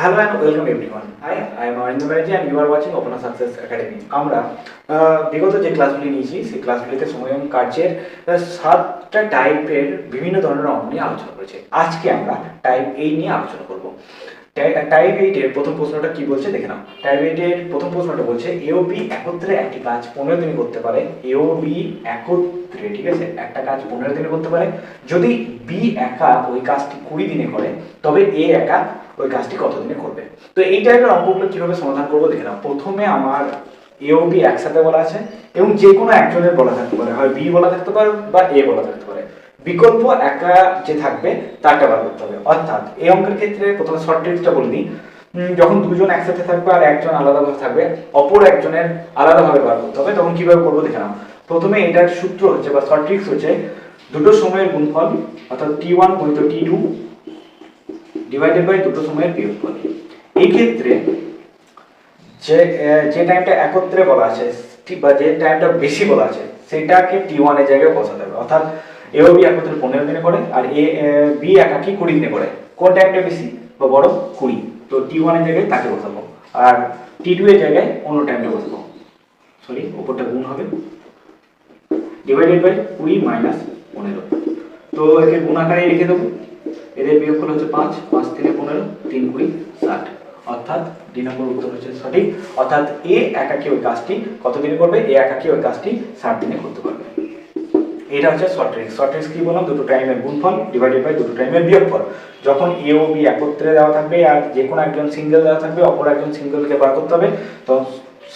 Hello and welcome everyone. Hi, I am Arindam Banerjee and you are watching Open Success Academy. আমরা বিগত যে ক্লাসগুলি নিয়েছি সেই ক্লাসগুলিতে সময়ম কার্যের 7টা টাইপের বিভিন্ন ধরনের অঙ্ক নিয়ে আলোচনা করেছি। আজকে আমরা টাইপ 8 নিয়ে আলোচনা করব। টাইপ 8 এর প্রথম প্রশ্নটা কি বলছে দেখে নাও। টাইপ 8 এর প্রথম প্রশ্নটা বলছে এ ও বি একত্রে একটি কাজ 15 দিনে করতে পারে। এ ও বি একত্রে, ঠিক আছে, একটা কাজ 15 দিনে করতে পারে। যদি বি একা ওই কাজটি 20 দিনে করে তবে এ একা ওই কাজটি কত দিনে করবে। তো এই টাইপের অঙ্কগুলো কিভাবে সমাধান করবো দেখে নাও। প্রথমে আমার এ ও বি একসাথে বলা আছে এবং যে কোনো একজনের বলা থাকতে পারে, হয় বি বলা থাকতে পারে বা এ বলা থাকতে পারে। বিকল্প একা যে থাকবে তারটা বার করতে হবে। অর্থাৎ এই অঙ্কের ক্ষেত্রে প্রথমে শর্ট ট্রিক্সটা বলে দিই। যখন দুজন একসাথে থাকবে আর একজন আলাদাভাবে থাকবে, অপর একজনের আলাদাভাবে বার করতে হবে, তখন কিভাবে করবো দেখে নাও। প্রথমে এটার সূত্র হচ্ছে বা শর্ট ট্রিক্স হচ্ছে দুটো সময়ের গুণফল, অর্থাৎ T1 গুণিত T2 ডিভাইডেড বাই দুটো সময়ের বিয়োগফল। এই ক্ষেত্রে যে টাইমটা একত্রে বলা আছে বা যে টাইমটা বেশি বলা আছে সেটাকে T1 এর জায়গায় বসাতে হবে। অর্থাৎ এ ও বি একত্রে 15 দিনে করে আর বি একাকি 20 দিনে করে। কোন টাইমটা বেশি বা বড়? 20। তো T1 এর জায়গায় তাকে বসাবো আর T2 এর জায়গায় অন্য টাইমটা বসাবো। সরি, উপরটা গুণ হবে ডিভাইডেড বাই 20 মাইনাস 15। তো একে গুণ আকারে লিখে দেবো। এদের বিয়োগফল হচ্ছে 5, 5 3 15, 3 20 60। অর্থাৎ দুই নম্বর উত্তর হচ্ছে সঠিক। অর্থাৎ এ একাকি ওই কাজটি কত দিনে করবে? এ একাকি ওই কাজটি 60 দিনে করতে পারবে। এটা হচ্ছে শর্ট ট্রিক্স। শর্ট ট্রিক্স কি বললাম? দুটো টাইমের গুণফল ডিভাইডেড বাই দুটো টাইমের বিয়োগফল। যখন এ ও বি একত্রে দেওয়া থাকবে আর যে কোনো একজন সিঙ্গেল দেওয়া থাকবে, অপর একজন সিঙ্গেলকে বার করতে হবে, তো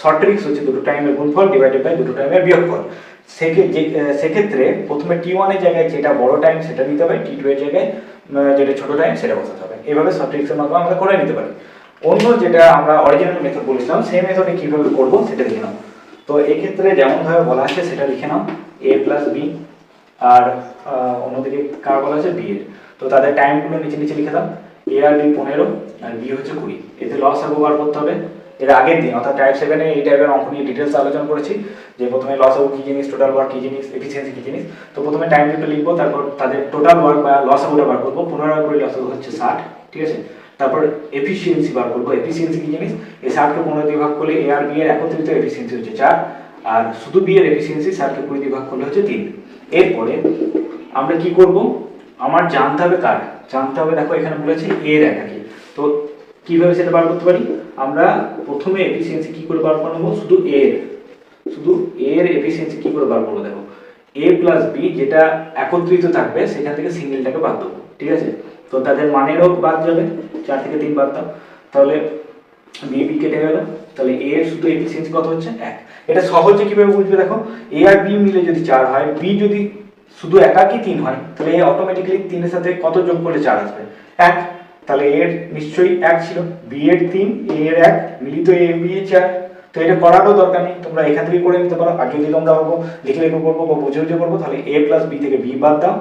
শর্ট ট্রিক্স হচ্ছে দুটো টাইমের গুণফল ডিভাইডেড বাই দুটো টাইমের বিয়োগফল। সেক্ষেত্রে প্রথমে T1 এর জায়গায় যেটা বড় টাইম সেটা নিতে হবে, T2 এর জায়গায় যেটা ছোট টাইম সেটা বসাতে হবে। এভাবে শর্ট ট্রিক্সের মাধ্যমে আমরা করে নিতে পারি। অন্য যেটা আমরা অরিজিনাল মেথড বলেছিলাম সেই মেথডে কিভাবে করব সেটা দেখে নাও। তো এই ক্ষেত্রে যেমন ভাবে বলা আছে সেটা লিখে নাও, a প্লাস বি আর অন্যদিকে কার বলা আছে? বি এর। তো তাদের টাইমগুলো নিচে নিচে লিখে দাও। এ আর বি 15 আর বি হচ্ছে 20। এতে লস আগে বার করতে হবে। এর আগের দিন অর্থাৎ টাইপ 7 এ এই টাইপের অঙ্ক নিয়ে ডিটেলস আলোচনা করেছি যে প্রথমে লস আউট কি জিনিস, টোটাল ওয়ার্ক কি জিনিস, এফিসিয়েন্সি কি জিনিস। তো প্রথমে টাইম দুটো লিখবো, তারপর তাদের টোটাল ওয়ার্ক বা লস আউটটা বার করবো। 15 করে লস আউট হচ্ছে 60, ঠিক আছে। তারপর এফিসিয়েন্সি বার করবো। এফিসিয়েন্সি কি জিনিস? এই 60 কে 15 দিয়ে ভাগ করলে এ আর বি এর একত্রিত এফিসিয়েন্সি হচ্ছে 4 আর শুধু বি এর এফিসিয়েন্সি 60 কে 20 দিয়ে ভাগ করলে হচ্ছে 3। এরপরে আমরা কি করব? আমার জানতে হবে কার? জানতে হবে, দেখো এখানে বলেছে এর একাকি। তো কিভাবে সেটা বার করতে পারি? আমরা প্রথমে এফিসিয়েন্সি কি করে বার করব? শুধু এর এফিসিয়েন্সি কি করে বার করব? দেখো a প্লাস বি যেটা একত্রিত থাকবে সেখান থেকে সিঙ্গেলটাকে বাদ দেবো, ঠিক আছে। তো তাদের মানেরও বাদ যাবে, 4 থেকে 3 বাদ দাও, তাহলে বি বি কেটে গেল। তাহলে a এর শুধু এফিসিয়েন্সি কত হচ্ছে? 1। এটা সহজে কিভাবে বুঝবে দেখো, a আর b মিলে যদি 4 হয়, b যদি শুধু একাকি 3 হয়, তাহলে a অটোমেটিক্যালি 3 এর সাথে কত যোগ করলে 4 আসবে? 1। তাহলে এর নিশ্চয়ই 1 ছিল, বি এর 3, এ এর 1, মিলিত এ বি এর 4। তো এটা করারও দরকার নেই, তোমরা এখান থেকে করে নিতে পারো। আর যদি তোমরা ভাবো লিখে করবো বা বুঝে বুঝে করবো, তাহলে a প্লাস বি থেকে বি বাদ দাও,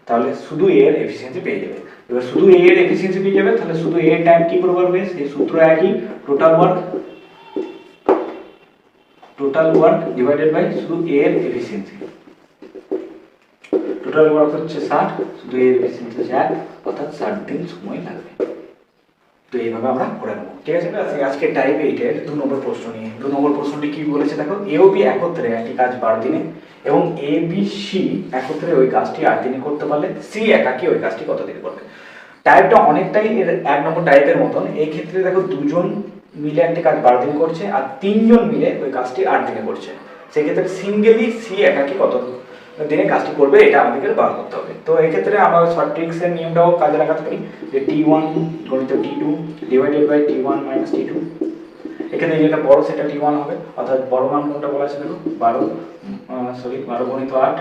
তাহলে শুধু a এর এফিসিয়েন্সি পেয়ে যাবে। এবার শুধু a এর এফিসিয়েন্সি পেয়ে যাবে, তাহলে শুধু a এর টাইম কি করে পারবে? সেই সূত্র একই, টোটাল ওয়ার্ক ডিভাইডেড বাই শুধু a এর এফিসিয়েন্সি। টোটাল ওয়ার্ক হচ্ছে 60, শুধু এর এফিসিয়েন্সি হচ্ছে 1, অর্থাৎ 60 দিন সময় লাগবে। তো এইভাবে আমরা করে নেবো, ঠিক আছে। আজকে টাইপ 8 এর 2 নম্বর প্রশ্ন নিয়ে। 2 নম্বর প্রশ্নটি কি বলেছে দেখো, এ ও বি একত্রে একটি কাজ 12 দিনে এবং এ বি সি একত্রে ওই কাজটি 8 দিনে করতে পারলে সি একাকি ওই কাজটি কত দিনে করবে। টাইপটা অনেকটাই এর 1 নম্বর টাইপের মতন। এই ক্ষেত্রে দেখো দুজন মিলে একটি কাজ 12 দিন করছে আর 3 জন মিলে ওই কাজটি 8 দিনে করছে। সেক্ষেত্রে সিঙ্গেলি সি একাকি কত দিনে কাজটি করবে এটা আমাদেরকে বার করতে হবে। তো এই ক্ষেত্রে আমরা শর্ট ট্রিক্সের নিয়মটাও কাজে লাগাতে পারি যে T1 গুণিত T2 divided by T1 minus T2। এখানে যেটা বড় সেটা T1 হবে, অর্থাৎ বড় মান কোনটা বলা আছে দেখো, 12 গুণিত 8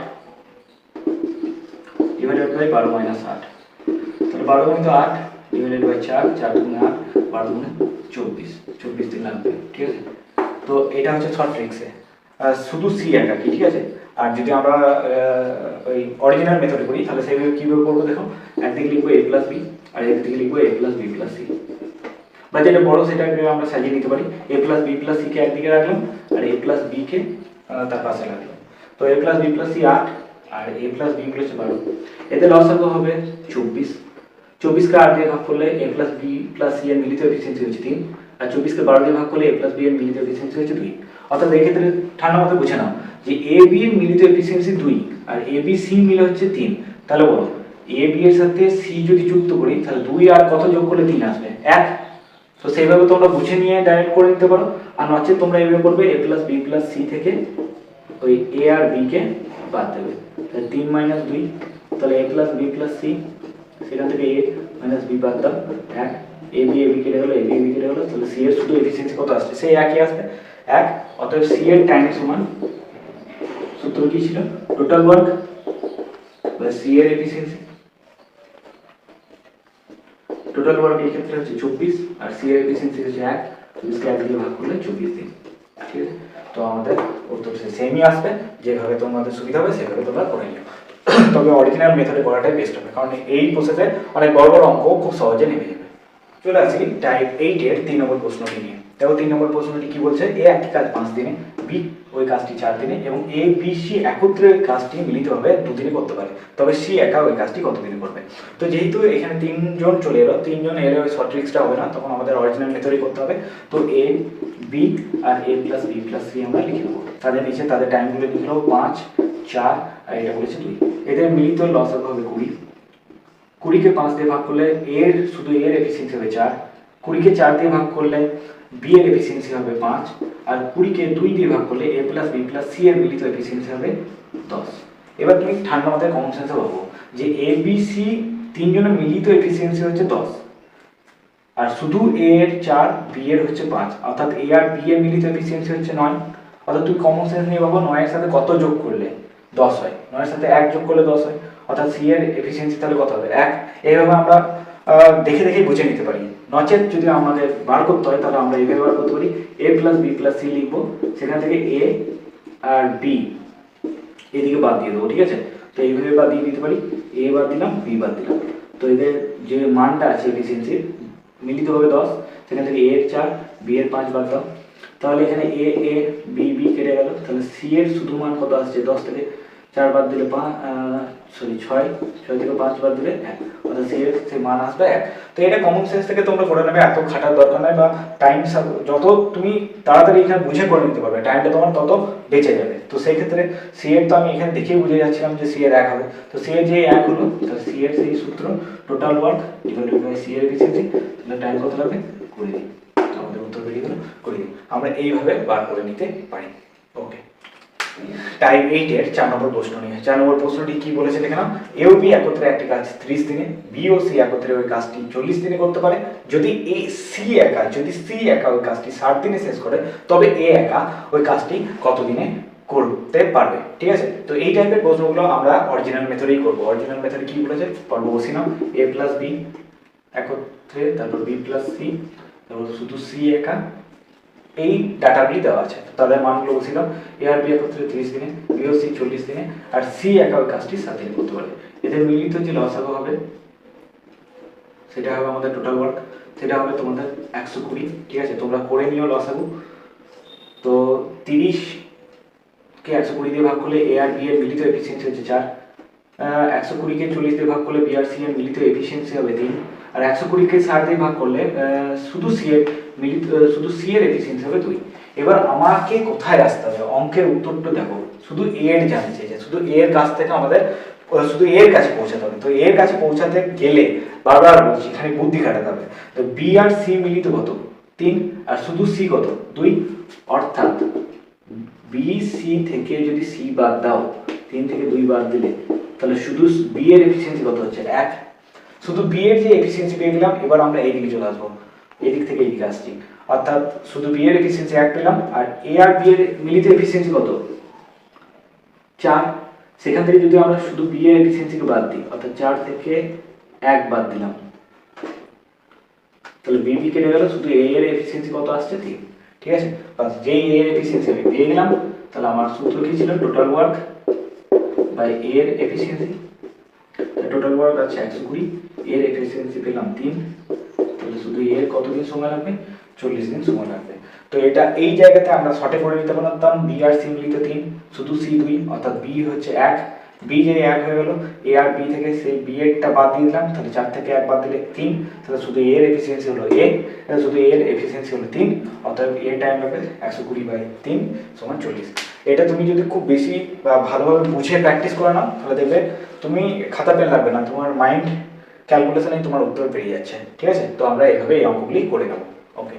ডিভাইডেড বাই 12 মাইনাস 8। তাহলে 12 গুণিত 8 ডিভাইডেড বাই 4, 4 গুণে 8, 12 গুণে 24, 24 দিন লাগবে, ঠিক আছে। তো এটা হচ্ছে শর্ট ট্রিক্সে শুধু সি একাকি, ঠিক আছে। আর যদি আমরা ওই অরিজিনাল মেথডে করি তাহলে সেইভাবে কীভাবে করবো দেখো, একদিকে লিখবো a প্লাস বি আর একদিকে লিখবো a plus b plus c, বা যেটা বড় সেটাকে আমরা সাজিয়ে নিতে পারি। a প্লাস বি প্লাস সিকে একদিকে রাখলাম আর a প্লাস বিকে তার পাশে রাখলাম। তো a plus b plus c 8 আর a প্লাস বি প্লাস 12, এতে লসাগু হবে 24। 24 কে 8 দিয়ে ভাগ করলে a plus b plus c এর মিলিত এফিসিয়েন্সি হচ্ছে 3, আর 24 কে 12 দিয়ে ভাগ করলে a প্লাস b এর মিলিত এফিসিয়েন্সি হচ্ছে 2। অর্থাৎ এই ক্ষেত্রে ঠান্ডা মাথায় বুঝে নাও যে a b এর মিলিত এফিসিয়েন্সি 2 আর a b c মিলে হচ্ছে 3। তাহলে বলো a b এর সাথে c যদি যুক্ত করি তাহলে 2 আর কত যোগ করলে 3 আসবে 1। তো সেইভাবে তোমরা বুঝে নিয়ে ডাইরেক্ট করে নিতে পারো, আর নচেত তোমরা এইভাবে করবে a plus b plus c থেকে ওই a আর b কে বাদ দেবে, তাহলে 3 মাইনাস 2, তাহলে a plus b plus c, সেখান থেকে a মাইনাস b বাদ দাও 1, a b কেটে গেল, a b কেটে গেল, তাহলে c এর শুধু এফিসিয়েন্সি কত আসছে সেই একই আসবে 1। অতএব c এর টাইম সমান সূত্র কি ছিল টোটাল ওয়ার্ক বা c এর এফিসিয়েন্সি, টোটাল ওয়ার্ক এই ক্ষেত্রে হচ্ছে 24 আর c এর এফিসিয়েন্সি হচ্ছে 1, 24 কে 1 দিয়ে ভাগ করলে 24 দিন। ঠিক আছে, তো আমাদের উত্তর সেমই আসবে, যেভাবে তোমাদের সুবিধা হবে সেভাবে তোমরা করে নিও। তবে অরিজিনাল মেথডে করাটাই বেস্ট হবে, কারণ এই প্রসেসে অনেক বড় বড় অঙ্ক খুব সহজে নেমে যাবে। চলে আসি টাইপ 8 এর 3 নম্বর প্রশ্নটি নিয়ে। দেখো 3 নম্বর প্রশ্নটি কি বলছে, এ একটি কাজ 5 দিনে, বি ওই কাজটি 4 দিনে এবং এ বি সি একত্রে ওই কাজটি মিলিতভাবে 2 দিনে করতে পারে, তবে সি একা ওই কাজটি কত দিনে করবে। তো যেহেতু এখানে 3 জন চলে এলো, 3 জন এলে ওই শর্ট ট্রিক্সটা হবে না, তখন আমাদের অরিজিনাল মেথডেই করতে হবে। তো A B R A plus b plus C আমরা লিখে দেবো, তাদের নিচে তাদের টাইমগুলো লিখলো 5 4 আর এটা বলেছে 2। এদের মিলিত লসাগু হবে 20, 20 কে 5 দিয়ে ভাগ করলে এর শুধু এর এফিসিয়েন্সি হবে 4, 20 কে 4 দিয়ে ভাগ করলে বি এর এফিসিয়েন্সি হবে 5, আর 20 কে 2 দিয়ে ভাগ করলে এ প্লাস বি প্লাস সি এর মিলিত এফিসিয়েন্সি হবে 10। এবার তুমি ঠান্ডা মাথায় কমন সেন্সে ভাবো যে এ বি সি তিনজনের মিলিত এফিসিয়েন্সি হচ্ছে 10, আর শুধু এ এর 4 বি এর হচ্ছে 5, অর্থাৎ এ আর বি এর মিলিত এফিসিয়েন্সি হচ্ছে 9। অর্থাৎ তুমি কমন সেন্স নিয়ে ভাবো 9 এর সাথে কত যোগ করলে 10 হয়, 9 এর সাথে 1 যোগ করলে 10 হয়, অর্থাৎ সি এর এফিসিয়েন্সি তাহলে কত হবে 1। এইভাবে আমরা দেখে দেখে বুঝে নিতে পারি। নচেত যদি আমাদের বার করতে হয় তাহলে আমরা এইভাবে বার করতে পারি, এ প্লাস বি প্লাস সি লিখবো, সেখান থেকে এ আর বি এদিকে বাদ দিয়ে দেবো। ঠিক আছে, তো এইভাবে বাদ দিয়ে দিতে পারি, এ বাদ দিলাম বি বাদ দিলাম, তো এদের যে মানটা আছে এফিসিয়েন্সির মিলিত হবে 10, সেখান থেকে এ এর 4 বি এর 5 বাদ দাও, তাহলে এখানে এ এ বি বি কেটে গেল, তাহলে সি এর শুধু মান কত আসছে 10 থেকে 4 বাদ দিলে 6 থেকে 5 বাদ দিলে 1, অর্থাৎ সি এর সে মান আসবে 1। তো এটা কমন সেন্স থেকে তোমরা করে নেবে, এত খাটার দরকার নাই, বা টাইম যত তুমি তাড়াতাড়ি এখানে বুঝে করে নিতে পারবে টাইমটা তোমার তত বেঁচে যাবে। তো সেই ক্ষেত্রে সি এর তো আমি এখানে দেখেই বুঝে যাচ্ছিলাম যে সি এর 1 হবে, তো সি এর যে 1 হলো তাহলে সি এর সেই সূত্র total work divided by c এর এফিসিয়েন্সি, তাহলে টাইম কত লাগবে 20 দিন। আমাদের উত্তর বেরিয়ে গেল 20 দিন। আমরা এইভাবে বার করে নিতে পারি। ওকে, টাইপ 8 এর 4 নম্বর প্রশ্ন নিয়ে। 4 নম্বর প্রশ্নটি কি বলেছে দেখে নাও, এ ও বি একত্রে একটি কাজ 30 দিনে, বি ও সি একত্রে ওই কাজটি 40 দিনে করতে পারে। যদি সি একা ওই কাজটি 60 দিনে শেষ করে, তবে এ একা ওই কাজটি কত দিনে করতে পারবে। ঠিক আছে, তো এই টাইপের প্রশ্নগুলো আমরা অরিজিনাল মেথডেই করব। অরিজিনাল মেথড কি বলেছে পর্ব বসি নাও, এ প্লাস বি একত্রে, তারপর বি প্লাস সি, তারপর শুধু সি একা, এই ডাটাগুলি দেওয়া আছে, তাদের মানগুলো বসিলাম। এ আর বি একত্রে 30 দিনে, বি ও সি 40 দিনে, আর সি একা ওই কাজটি 7 দিনে করতে পারে। এদের মিলিত যে লসাগু হবে সেটা হবে আমাদের টোটাল ওয়ার্ক, সেটা হবে তোমাদের 120। ঠিক আছে, তোমরা করে নিও লসাগু। তো 30 কে 120 দিয়ে ভাগ করলে এ আর বি এর মিলিত এফিসিয়েন্সি হচ্ছে 4, 120 কে 40 দিয়ে ভাগ করলে বি আর সি এর মিলিত এফিসিয়েন্সি হবে 3, আর 120 কে 60 দিয়ে ভাগ করলে শুধু সি এর এফিসিয়েন্সি হবে 2। এবার আমাকে কোথায় আসতে হবে, অঙ্কের উত্তরটা দেখো, শুধু এ এর জানতে চাইছে, শুধু এ এর কাছ থেকে আমাদের শুধু এ এর কাছে পৌঁছাতে হবে। তো এ এর কাছে পৌঁছাতে গেলে বারবার বলছি এখানে বুদ্ধি খাটাতে হবে। তো বি আর সি মিলিত কত 3, আর শুধু সি কত 2, অর্থাৎ বি সি থেকে যদি সি বাদ দাও, 3 থেকে 2 বাদ দিলে, তাহলে শুধু বি এর এফিসিয়েন্সি কত হচ্ছে 1। শুধু বি এর যে এফিসিয়েন্সি পেয়ে গেলাম, এবার আমরা এইদিকে চলে আসবো, এদিক থেকে এইদিকে আসছি, অর্থাৎ শুধু বি এর এফিসিয়েন্সি 1 পেলাম, আর এ আর বি এর মিলিত এফিসিয়েন্সি কত 4। সেখান থেকে যদি আমরা শুধু বি এর এফিসিয়েন্সিকে বাদ দিই, অর্থাৎ 4 থেকে 1 বাদ দিলাম, তাহলে বি বি কেটে গেল, শুধু এ এর এফিসিয়েন্সি কত আসছে 3। ঠিক আছে, বাস যেই এ এর এফিসিয়েন্সি আমি পেয়ে গেলাম, তাহলে আমার সূত্র কি ছিল টোটাল ওয়ার্ক বাই এ এর এফিসিয়েন্সি। টোটাল ওয়ার্ক আছে 120, এর এফিসিয়েন্সি পেলাম 3, তাহলে শুধু এর কতদিন সময় লাগবে 40 দিন সময় লাগবে। তো এটা এই জায়গাতে আমরা শর্টে করে নিতে পারতাম, বি আর সি মিলিত 3, শুধু সি 2, অর্থাৎ বি হচ্ছে 1, বি যে 1 হয়ে গেল, এ আর বি থেকে সেই বি এরটা বাদ দিয়ে দিলাম, তাহলে 4 থেকে 1 বাদ দিলে 3, তাহলে শুধু এর এফিসিয়েন্সি হলো এ, তাহলে শুধু এর এফিসিয়েন্সি হলো 3, অতএব এ টাইম লাগবে 120/3 সমান 40। এটা তুমি যদি খুব বেশি বা ভালোভাবে বুঝে প্র্যাকটিস করে নাও তাহলে দেখবে তুমি খাতা পেন লাগবে না, তোমার মাইন্ড ক্যালকুলেশনে তোমার উত্তর পেরিয়ে যাচ্ছে। ঠিক আছে, তো আমরা এইভাবে এই অঙ্কগুলি করে নেব। ওকে।